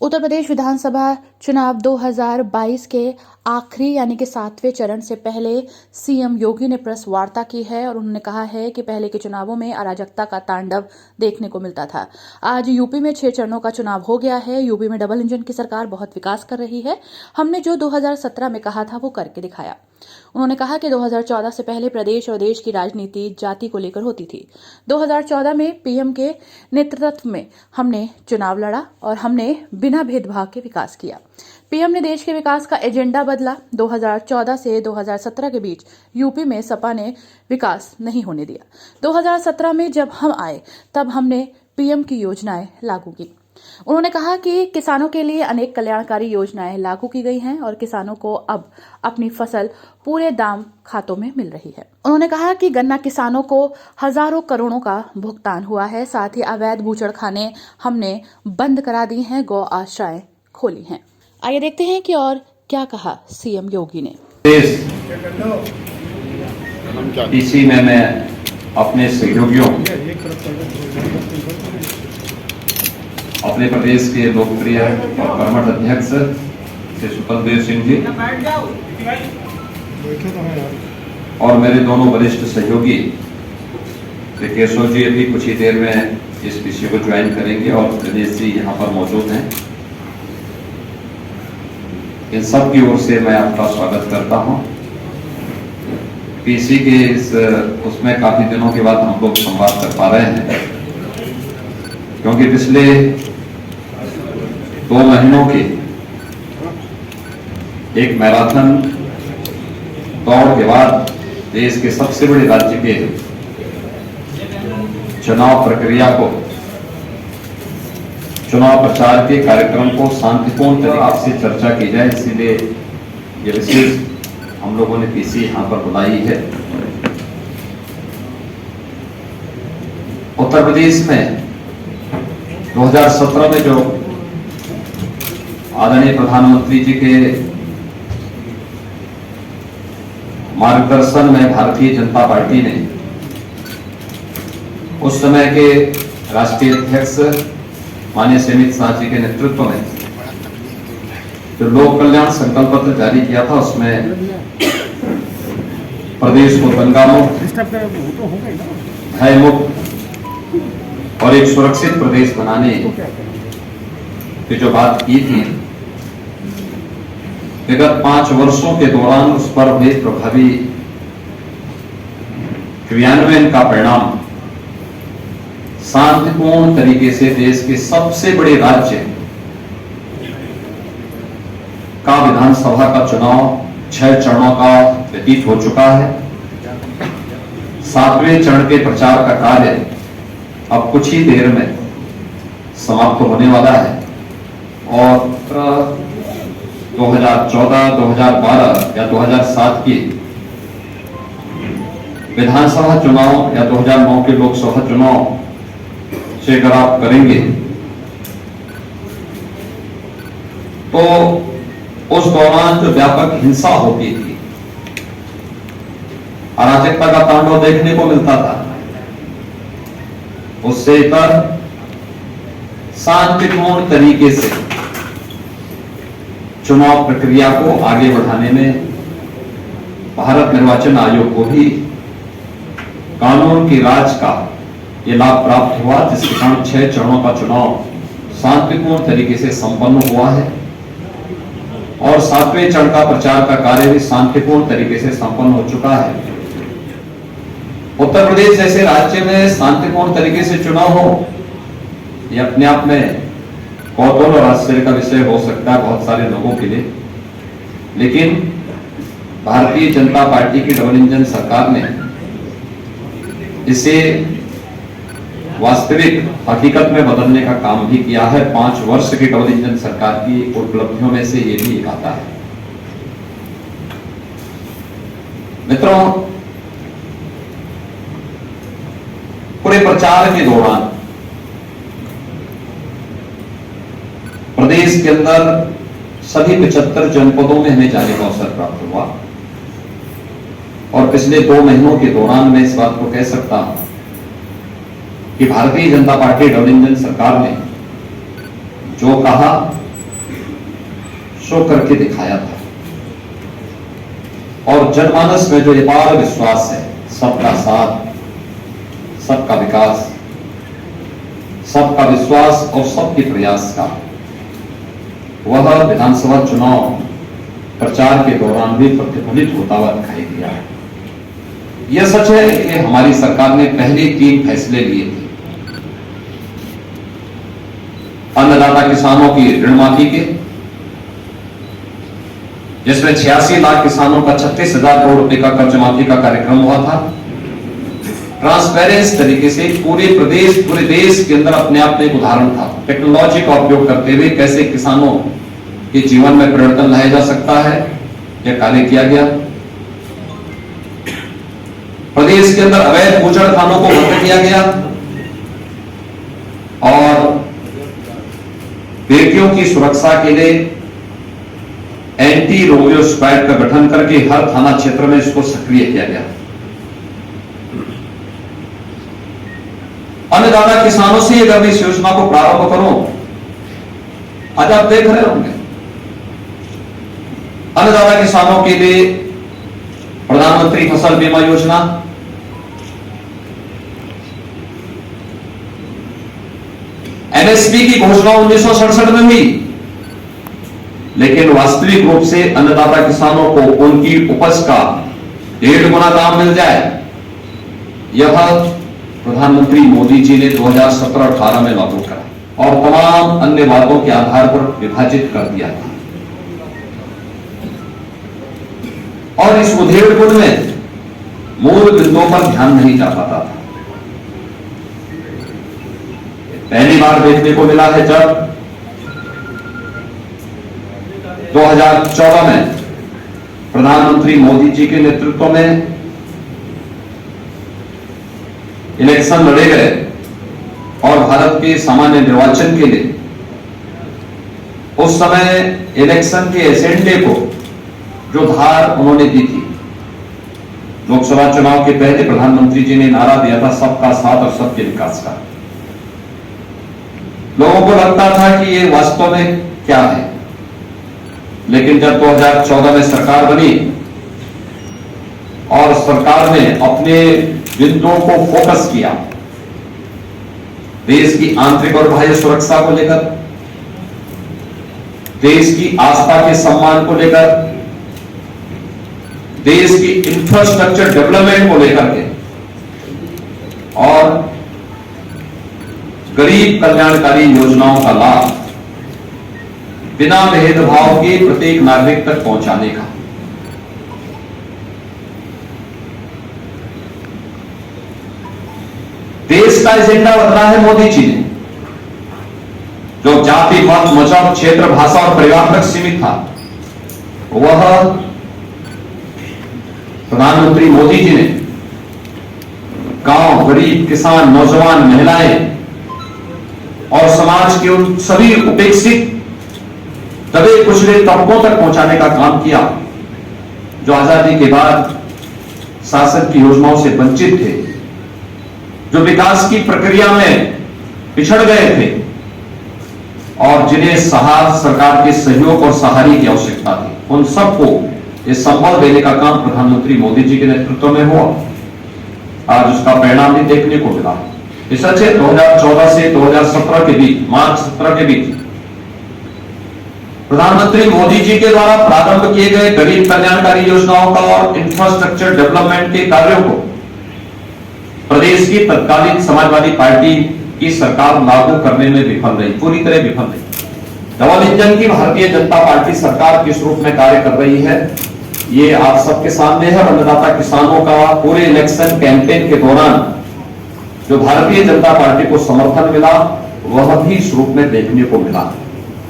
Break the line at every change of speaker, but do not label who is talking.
उत्तर प्रदेश विधानसभा चुनाव 2022 के आखिरी यानी कि 7वें चरण से पहले सीएम योगी ने प्रेस वार्ता की है और उन्होंने कहा है कि पहले के चुनावों में अराजकता का तांडव देखने को मिलता था। आज यूपी में 6 चरणों का चुनाव हो गया है। यूपी में डबल इंजन की सरकार बहुत विकास कर रही है। हमने जो 2017 में कहा था वो करके दिखाया। उन्होंने कहा कि 2014 से पहले प्रदेश और देश की राजनीति जाति को लेकर होती थी। 2014 में पीएम के नेतृत्व में हमने चुनाव लड़ा और हमने बिना भेदभाव के विकास किया। पीएम ने देश के विकास का एजेंडा बदला। 2014 से 2017 के बीच यूपी में सपा ने विकास नहीं होने दिया। 2017 में जब हम आए तब हमने पीएम की योजनाएं लागू की। उन्होंने कहा कि किसानों के लिए अनेक कल्याणकारी योजनाएं लागू की गई हैं और किसानों को अब अपनी फसल पूरे दाम खातों में मिल रही है। उन्होंने कहा कि गन्ना किसानों को हजारों करोड़ों का भुगतान हुआ है। साथ ही अवैध बूचड़खाने हमने बंद करा दी हैं, गौ आश्रय खोली हैं। आइए देखते हैं कि और क्या कहा सीएम योगी ने।
इसी में मैं अपने सहयोगियों, अपने प्रदेश के लोकप्रिय और कर्मठ अध्यक्ष श्री स्वतंत्र सिंह जी और मेरे दोनों वरिष्ठ सहयोगी श्री केशव जी अभी कुछ ही देर में इस विषय को ज्वाइन करेंगे और गणेश जी यहाँ पर मौजूद हैं। इन सब की ओर से मैं आपका स्वागत करता हूँ। पीसी के इस उसमें काफी दिनों के बाद हम लोग संवाद कर पा रहे हैं, क्योंकि पिछले 2 महीनों के एक मैराथन दौड़ के बाद देश के सबसे बड़े राज्य के चुनाव प्रक्रिया को, चुनाव प्रचार के कार्यक्रम को शांतिपूर्ण तरीके से चर्चा की जाए, इसीलिए ये विशेष हम लोगों ने पीसी यहां पर बुलाई है। उत्तर प्रदेश में 2017 में जो आदरणीय प्रधानमंत्री जी के मार्गदर्शन में भारतीय जनता पार्टी ने उस समय के राष्ट्रीय अध्यक्ष माननीय अमित शाह जी के नेतृत्व में जो लोक कल्याण संकल्प पत्र जारी किया था, उसमें प्रदेश को दंगा मुक्त, भय मुक्त और एक सुरक्षित प्रदेश बनाने की जो बात की थी, विगत 5 वर्षों के दौरान उस पर हुए प्रभावी क्रियान्वयन का परिणाम शांतिपूर्ण तरीके से देश के सबसे बड़े राज्य का विधानसभा का चुनाव 6 चरणों का व्यतीत हो चुका है। 7वें चरण के प्रचार का कार्य अब कुछ ही देर में समाप्त होने वाला है और 2014, 2012 या 2007 की विधानसभा चुनाव या 2009 के लोकसभा चुनाव से अगर आप करेंगे तो उस दौरान जो व्यापक हिंसा होती थी, अराजकता का तांडव देखने को मिलता था, उससे पर शांतिपूर्ण तरीके से चुनाव प्रक्रिया को आगे बढ़ाने में भारत निर्वाचन आयोग को भी कानून की राज का ये लाभ प्राप्त हुआ, जिसके कारण 6 चरणों का चुनाव शांतिपूर्ण तरीके से संपन्न हुआ है और 7वें चरण का प्रचार का कार्य भी शांतिपूर्ण तरीके से संपन्न हो चुका है। उत्तर प्रदेश जैसे राज्य में शांतिपूर्ण तरीके से चुनाव हो, ये अपने आप में कौतूहल और आश्चर्य का विषय हो सकता है बहुत सारे लोगों के लिए, लेकिन भारतीय जनता पार्टी की डबल इंजन सरकार ने इसे वास्तविक हकीकत में बदलने का काम भी किया है। 5 वर्ष की डबल इंजन सरकार की उपलब्धियों में से ये भी एक आता है। मित्रों, पूरे प्रचार के दौरान प्रदेश के अंदर सभी 75 जनपदों में हमें जाने का अवसर प्राप्त हुआ और पिछले 2 महीनों के दौरान मैं इस बात को कह सकता हूं कि Bharatiya Janata party double engine सरकार ने जो कहा शो करके दिखाया था। और जनमानस में जो ये अपार विश्वास है, सबका साथ, सबका विकास, सबका विश्वास और सबके प्रयास का, वह विधानसभा चुनाव प्रचार के दौरान भी प्रतिफलित होता हुआ दिखाई दिया है। यह सच है कि हमारी सरकार ने पहले 3 फैसले लिए थे। अन्नदाता किसानों की ऋण माफी के, जिसमें 86 लाख किसानों का 36,000 करोड़ रुपए का कर्ज माफी का कार्यक्रम हुआ था। ट्रांसपेरेंस तरीके से पूरे देश के अंदर अपने आप में एक उदाहरण था। टेक्नोलॉजी का उपयोग करते हुए कैसे किसानों के जीवन में परिवर्तन लाया जा सकता है, यह कार्य किया गया। प्रदेश के अंदर अवैध बूचड़खानों को बंद किया गया और बेटियों की सुरक्षा के लिए एंटी रोमियो स्क्वाड का गठन करके हर थाना क्षेत्र में इसको सक्रिय किया गया। अन्नदाता किसानों से अगर मैं इस योजना को प्रारंभ करूं, आज आप देख रहे होंगे अन्नदाता किसानों के लिए प्रधानमंत्री फसल बीमा योजना, एमएसपी की घोषणा 1967 में हुई, लेकिन वास्तविक रूप से अन्नदाता किसानों को उनकी उपज का 1.5 गुना दाम मिल जाए, यह प्रधानमंत्री मोदी जी ने 2017-18 में लागू करा और तमाम अन्य बातों के आधार पर विभाजित कर दिया था। और इस उधेड़ में मूल बिंदुओं पर ध्यान नहीं जा पाता था। पहली बार देखने को मिला है जब 2014 में प्रधानमंत्री मोदी जी के नेतृत्व में इलेक्शन लड़े गए और भारत के सामान्य निर्वाचन के लिए उस समय इलेक्शन के एजेंडे को जो धार उन्होंने दी थी, लोकसभा चुनाव के पहले प्रधानमंत्री जी ने नारा दिया था सबका साथ और सबके विकास का। लोगों को लगता था कि ये वास्तव में क्या है, लेकिन जब 2014 में सरकार बनी और सरकार ने अपने बिंदुओं को फोकस किया, देश की आंतरिक और बाह्य सुरक्षा को लेकर, देश की आस्था के सम्मान को लेकर, देश की इंफ्रास्ट्रक्चर डेवलपमेंट को लेकर के और गरीब कल्याणकारी योजनाओं का लाभ बिना भेदभाव के प्रत्येक नागरिक तक पहुंचाने का। देश का एजेंडा बदला है मोदी जी ने। जो जाति, मत, मजहब, क्षेत्र, भाषा और परिवार तक सीमित था, वह प्रधानमंत्री मोदी जी ने गांव, गरीब, किसान, नौजवान, महिलाएं और समाज के उन सभी उपेक्षित दबे कुचले तबकों तक पहुंचाने का काम किया जो आजादी के बाद शासन की योजनाओं से वंचित थे, जो विकास की प्रक्रिया में पिछड़ गए थे और जिन्हें सरकार के सहयोग और सहारे की आवश्यकता थी। उन सबको ये संबल देने का काम प्रधानमंत्री मोदी जी के नेतृत्व में हुआ। आज उसका परिणाम भी देखने को मिला। सच है 2014 से 2017 के बीच, मार्च 17 के बीच प्रधानमंत्री मोदी जी के द्वारा प्रारंभ किए गए गरीब कल्याणकारी योजनाओं का और इंफ्रास्ट्रक्चर डेवलपमेंट के कार्यों को प्रदेश की तत्कालीन समाजवादी पार्टी की सरकार लागू करने में विफल रही, पूरी तरह विफल रही। डबल इंजन की भारतीय जनता पार्टी सरकार किस रूप में कार्य कर रही है, ये आप सबके सामने है। अन्नदाता किसानों का पूरे इलेक्शन कैंपेन के दौरान जो भारतीय जनता पार्टी को समर्थन मिला, वह भी इस रूप में देखने को मिला।